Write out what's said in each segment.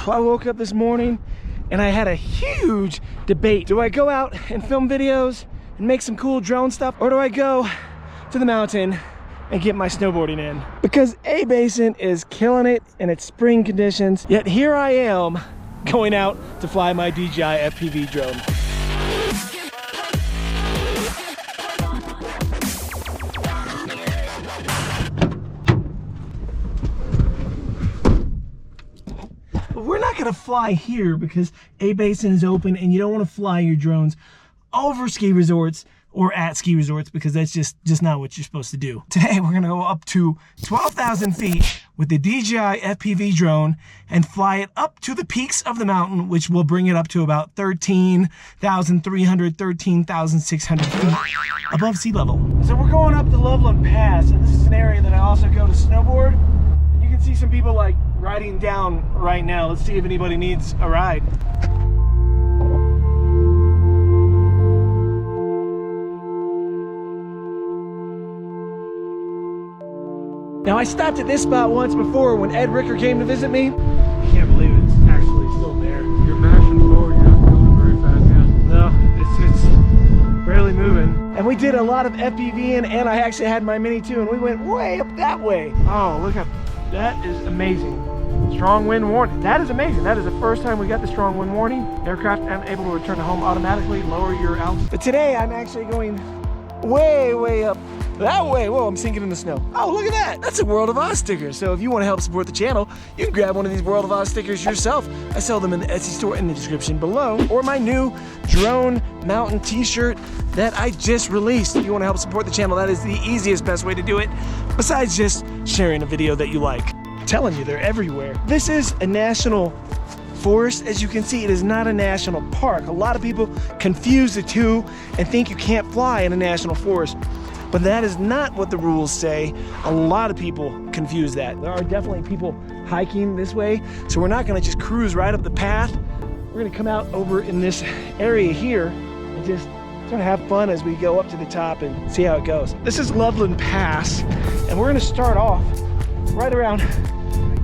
Well, I woke up this morning and I had a huge debate. Do I go out and film videos and make some cool drone stuff, or do I go to the mountain and get my snowboarding in? Because A-Basin is killing it in its spring conditions, yet here I am going out to fly my DJI FPV drone. But we're not gonna fly here because A-Basin is open and you don't wanna fly your drones over ski resorts or at ski resorts because that's just not what you're supposed to do. Today we're gonna go up to 12,000 feet with the DJI FPV drone and fly it up to the peaks of the mountain, which will bring it up to about 13,300, 13,600 feet above sea level. So we're going up the Loveland Pass, and this is an area that I also go to snowboard. And you can see some people like riding down right now. Let's see if anybody needs a ride. Now, I stopped at this spot once before when Ed Ricker came to visit me. I can't believe it's actually still there. You're mashing forward, you're not going very fast, yeah. No, it's barely moving. And we did a lot of FPVing, and I actually had my Mini too, and we went way up that way. Oh, look at that, is amazing. Strong wind warning. That is amazing. That is the first time we got the strong wind warning. Aircraft able to return to home automatically, lower your altitude. But today I'm actually going way up that way. Whoa, I'm sinking in the snow. Oh, look at that. That's a World of Oz sticker. So if you want to help support the channel, you can grab one of these World of Oz stickers yourself. I sell them in the Etsy store in the description below, or my new drone mountain t-shirt that I just released. If you want to help support the channel, that is the easiest, best way to do it, besides just sharing a video that you like. I'm telling you, they're everywhere. This is a national forest. As you can see, it is not a national park. A lot of people confuse the two and think you can't fly in a national forest. But that is not what the rules say. A lot of people confuse that. There are definitely people hiking this way, so we're not gonna just cruise right up the path. We're gonna come out over in this area here and just sort of have fun as we go up to the top and see how it goes. This is Loveland Pass, and we're gonna start off right around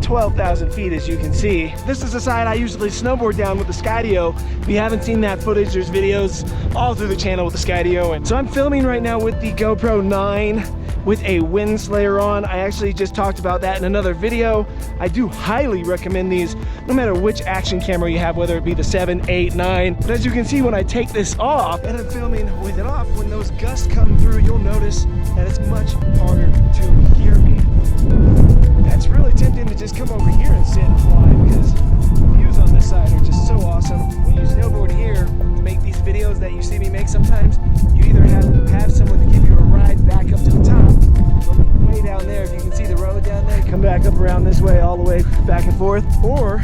12,000 feet, as you can see. This is the side I usually snowboard down with the Skydio. If you haven't seen that footage, there's videos all through the channel with the Skydio. And so I'm filming right now with the GoPro 9 with a WINDSLAYER on. I actually just talked about that in another video. I do highly recommend these, no matter which action camera you have, whether it be the 7, 8, 9. But as you can see, when I take this off and I'm filming with it off, when those gusts come through, you'll notice that it's much harder to hear me. It's really tempting to just come over here and sit and fly because the views on this side are just so awesome. When you snowboard here to make these videos that you see me make sometimes, you either have someone to give you a ride back up to the top from way down there. If you can see the road down there, come back up around this way all the way back and forth, or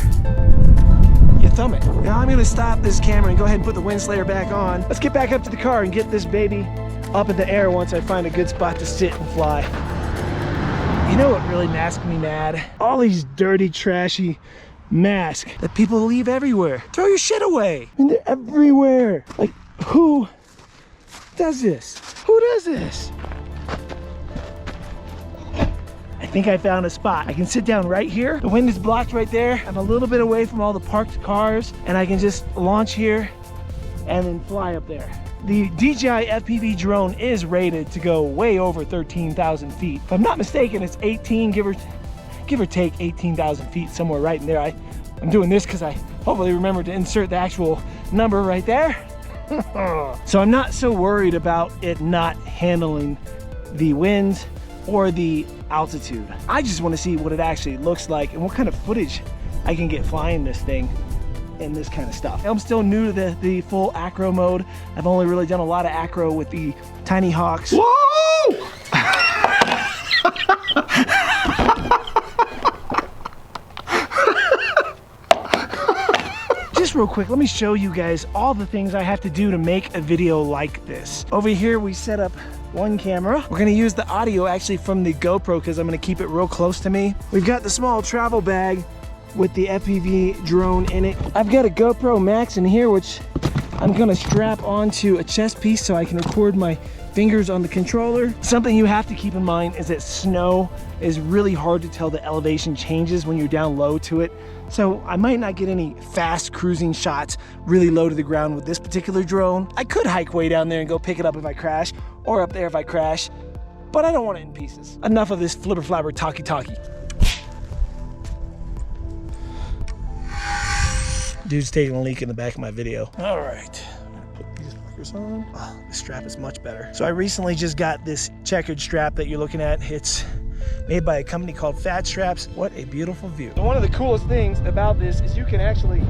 you thumb it. Now I'm gonna stop this camera and go ahead and put the WINDSLAYER back on. Let's get back up to the car and get this baby up in the air once I find a good spot to sit and fly. You know what really makes me mad? All these dirty, trashy masks that people leave everywhere. Throw your shit away. I mean, they're everywhere. Like, who does this? Who does this? I think I found a spot. I can sit down right here. The wind is blocked right there. I'm a little bit away from all the parked cars, and I can just launch here and then fly up there. The DJI FPV drone is rated to go way over 13,000 feet. If I'm not mistaken, it's 18, give or take 18,000 feet, somewhere right in there. I'm doing this because I hopefully remember to insert the actual number right there. So I'm not so worried about it not handling the winds or the altitude. I just want to see what it actually looks like and what kind of footage I can get flying this thing and this kind of stuff. I'm still new to the full acro mode. I've only really done a lot of acro with the Tiny Hawks. Whoa! Just real quick, let me show you guys all the things I have to do to make a video like this. Over here, we set up one camera. We're gonna use the audio actually from the GoPro because I'm gonna keep it real close to me. We've got the small travel bag with the FPV drone in it. I've got a GoPro Max in here, which I'm gonna strap onto a chest piece so I can record my fingers on the controller. Something you have to keep in mind is that snow is really hard to tell the elevation changes when you're down low to it. So I might not get any fast cruising shots really low to the ground with this particular drone. I could hike way down there and go pick it up if I crash, or up there if I crash, but I don't want it in pieces. Enough of this flipper flabber talkie. Dude's taking a leak in the back of my video. All right, I'm gonna put these fuckers on. Oh, the strap is much better. So I recently just got this checkered strap that you're looking at. It's made by a company called Fat Straps. What a beautiful view. So one of the coolest things about this is you can actually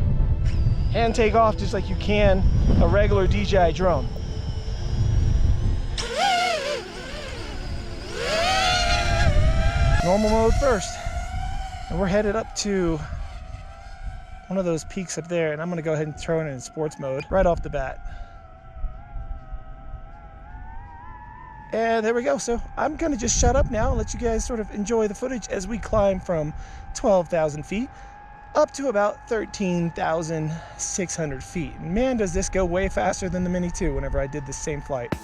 hand take off just like you can a regular DJI drone. Normal mode first. And we're headed up to one of those peaks up there, and I'm gonna go ahead and throw it in sports mode right off the bat. And there we go. So I'm gonna just shut up now and let you guys sort of enjoy the footage as we climb from 12,000 feet up to about 13,600 feet. And man, does this go way faster than the Mini 2 whenever I did this same flight.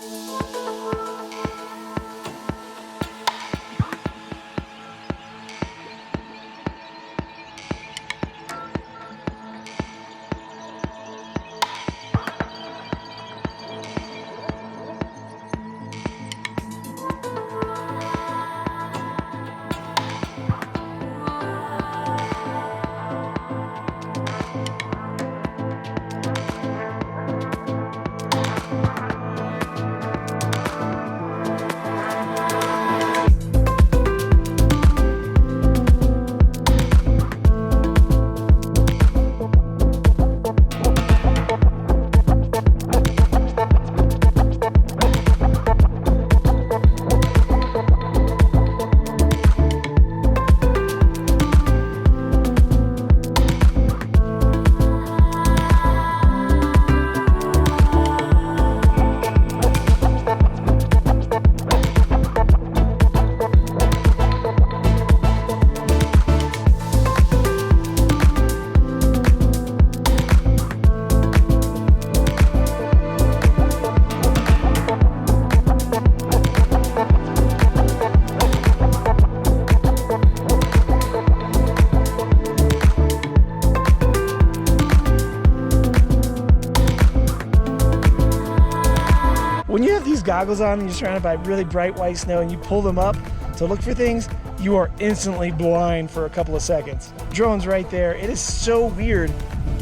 When you have these goggles on and you're surrounded by really bright white snow and you pull them up to look for things, you are instantly blind for a couple of seconds. Drone's right there. It is so weird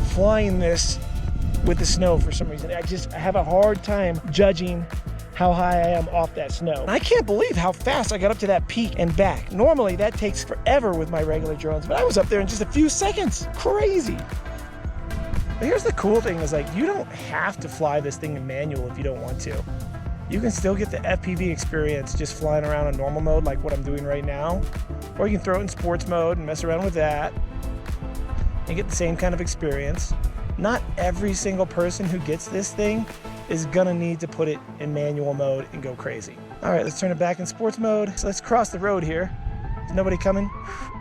flying this with the snow for some reason. I have a hard time judging how high I am off that snow. And I can't believe how fast I got up to that peak and back. Normally that takes forever with my regular drones, but I was up there in just a few seconds. Crazy. But here's the cool thing is, like, you don't have to fly this thing in manual if you don't want to. You can still get the FPV experience just flying around in normal mode like what I'm doing right now. Or you can throw it in sports mode and mess around with that and get the same kind of experience. Not every single person who gets this thing is gonna need to put it in manual mode and go crazy. All right, let's turn it back in sports mode. So let's cross the road here. Is nobody coming?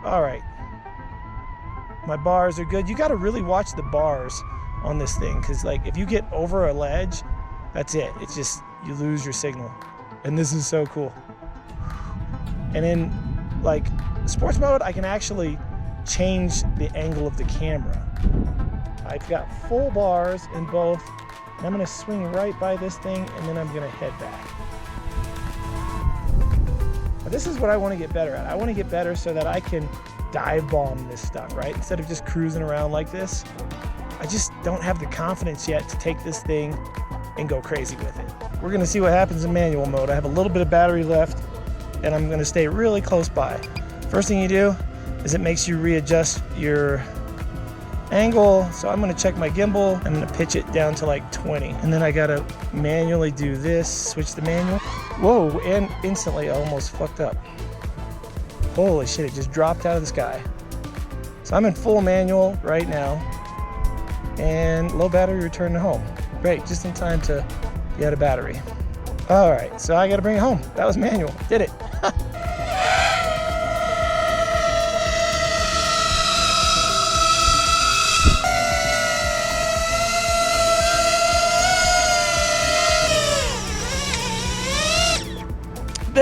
All right. My bars are good. You got to really watch the bars on this thing, because like if you get over a ledge, that's it. It's just, you lose your signal. And this is so cool. And in like sports mode, I can actually change the angle of the camera. I've got full bars in both. And I'm going to swing right by this thing, and then I'm going to head back. Now, this is what I want to get better at. I want to get better so that I can dive bomb this stuff, right? Instead of just cruising around like this. I just don't have the confidence yet to take this thing and go crazy with it. We're gonna see what happens in manual mode. I have a little bit of battery left, and I'm gonna stay really close by. First thing you do is it makes you readjust your angle. So I'm gonna check my gimbal. I'm gonna pitch it down to like 20. And then I gotta manually do this, switch the manual. Whoa, and instantly I almost fucked up. Holy shit, it just dropped out of the sky. So I'm in full manual right now, and low battery, return to home. Great, just in time to get a battery. All right, so I gotta bring it home. That was manual, did it.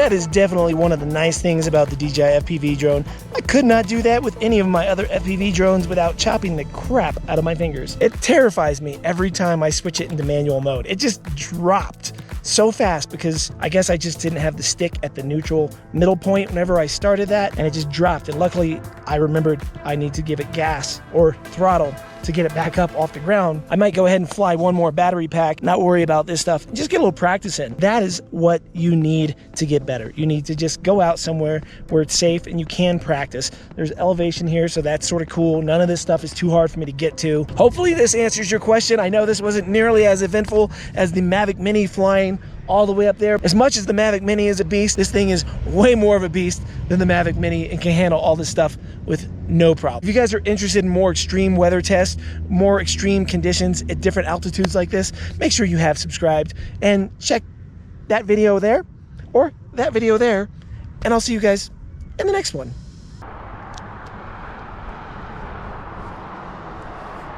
That is definitely one of the nice things about the DJI FPV drone. I could not do that with any of my other FPV drones without chopping the crap out of my fingers. It terrifies me every time I switch it into manual mode. It just dropped so fast because I guess I just didn't have the stick at the neutral middle point whenever I started that, and it just dropped. And luckily I remembered I need to give it gas or throttle to get it back up off the ground. I might go ahead and fly one more battery pack, not worry about this stuff, and just get a little practice in. That is what you need to get better. You need to just go out somewhere where it's safe and you can practice. There's elevation here, so that's sort of cool. None of this stuff is too hard for me to get to. Hopefully this answers your question. I know this wasn't nearly as eventful as the Mavic Mini flying all the way up there. As much as the Mavic Mini is a beast, this thing is way more of a beast than the Mavic Mini and can handle all this stuff with no problem. If you guys are interested in more extreme weather tests, more extreme conditions at different altitudes like this, make sure you have subscribed and check that video there or that video there, and I'll see you guys in the next one.